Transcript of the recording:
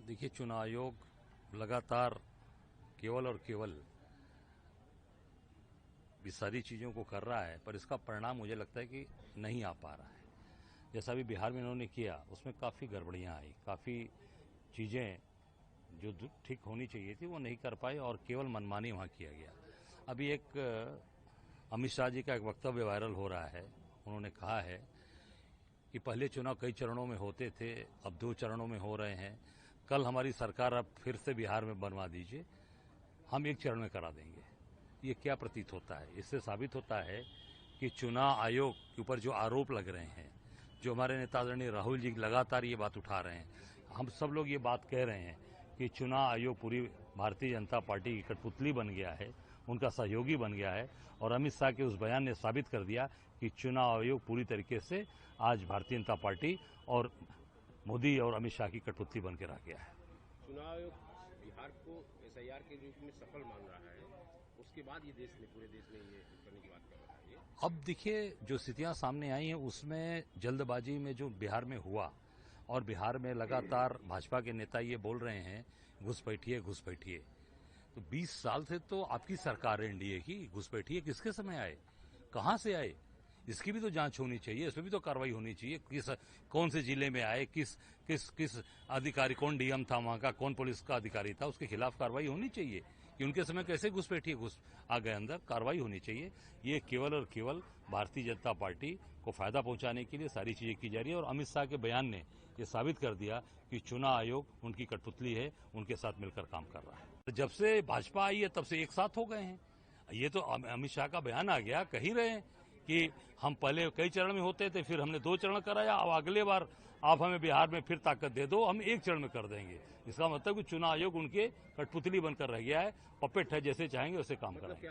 देखिए, चुनाव आयोग लगातार केवल और केवल ये सारी चीज़ों को कर रहा है, पर इसका परिणाम मुझे लगता है कि नहीं आ पा रहा है। जैसा भी बिहार में इन्होंने किया, उसमें काफ़ी गड़बड़ियाँ आई, काफ़ी चीज़ें जो ठीक होनी चाहिए थी वो नहीं कर पाए और केवल मनमानी वहाँ किया गया। अभी एक अमित शाह जी का एक वक्तव्य वायरल हो रहा है। उन्होंने कहा है कि पहले चुनाव कई चरणों में होते थे, अब 2 चरणों में हो रहे हैं। कल हमारी सरकार अब फिर से बिहार में बनवा दीजिए, हम 1 चरण में करा देंगे। ये क्या प्रतीत होता है? इससे साबित होता है कि चुनाव आयोग के ऊपर जो आरोप लग रहे हैं, जो हमारे नेता आदरणीय राहुल जी लगातार ये बात उठा रहे हैं, हम सब लोग ये बात कह रहे हैं कि चुनाव आयोग पूरी भारतीय जनता पार्टी की कठपुतली बन गया है, उनका सहयोगी बन गया है। और अमित शाह के उस बयान ने साबित कर दिया कि चुनाव आयोग पूरी तरीके से आज भारतीय जनता पार्टी और मोदी और अमित शाह की कठपुतली बन के रह गया है। चुनाव आयोग बिहार को एसआईआर के रूप में सफल मान रहा है, उसके बाद ये पूरे देश में ये करने की बात कर रहा है। अब देखिए, जो स्थितियां सामने आई हैं उसमें जल्दबाजी में जो बिहार में हुआ, और बिहार में लगातार भाजपा के नेता ये बोल रहे हैं घुसपैठिए घुसपैठिए। तो 20 साल से तो आपकी सरकार है एनडीए की, घुसपैठिए किसके समय आए, कहां से आए? इसकी भी तो जांच होनी चाहिए, इसमें भी तो कार्रवाई होनी चाहिए। कौन से जिले में आए, किस अधिकारी, कौन डीएम था वहां का, कौन पुलिस का अधिकारी था, उसके खिलाफ कार्रवाई होनी चाहिए कि उनके समय कैसे घुसपैठिए घुस आ गए अंदर। कार्रवाई होनी चाहिए। ये केवल और केवल भारतीय जनता पार्टी को फायदा पहुंचाने के लिए सारी चीजें की जा रही है। और अमित शाह के बयान ने ये साबित कर दिया कि चुनाव आयोग उनकी कठपुतली है, उनके साथ मिलकर काम कर रहा है। जब से भाजपा आई है तब से एक साथ हो गए हैं। ये तो अमित शाह का बयान आ गया, कह ही रहे हैं कि हम पहले कई चरण में होते थे, फिर हमने 2 चरण कराया, अब अगले बार आप हमें बिहार में फिर ताकत दे दो, हम 1 चरण में कर देंगे। इसका मतलब कि चुनाव आयोग उनके कठपुतली बनकर रह गया है, पपेट है, जैसे चाहेंगे वैसे काम करेंगे।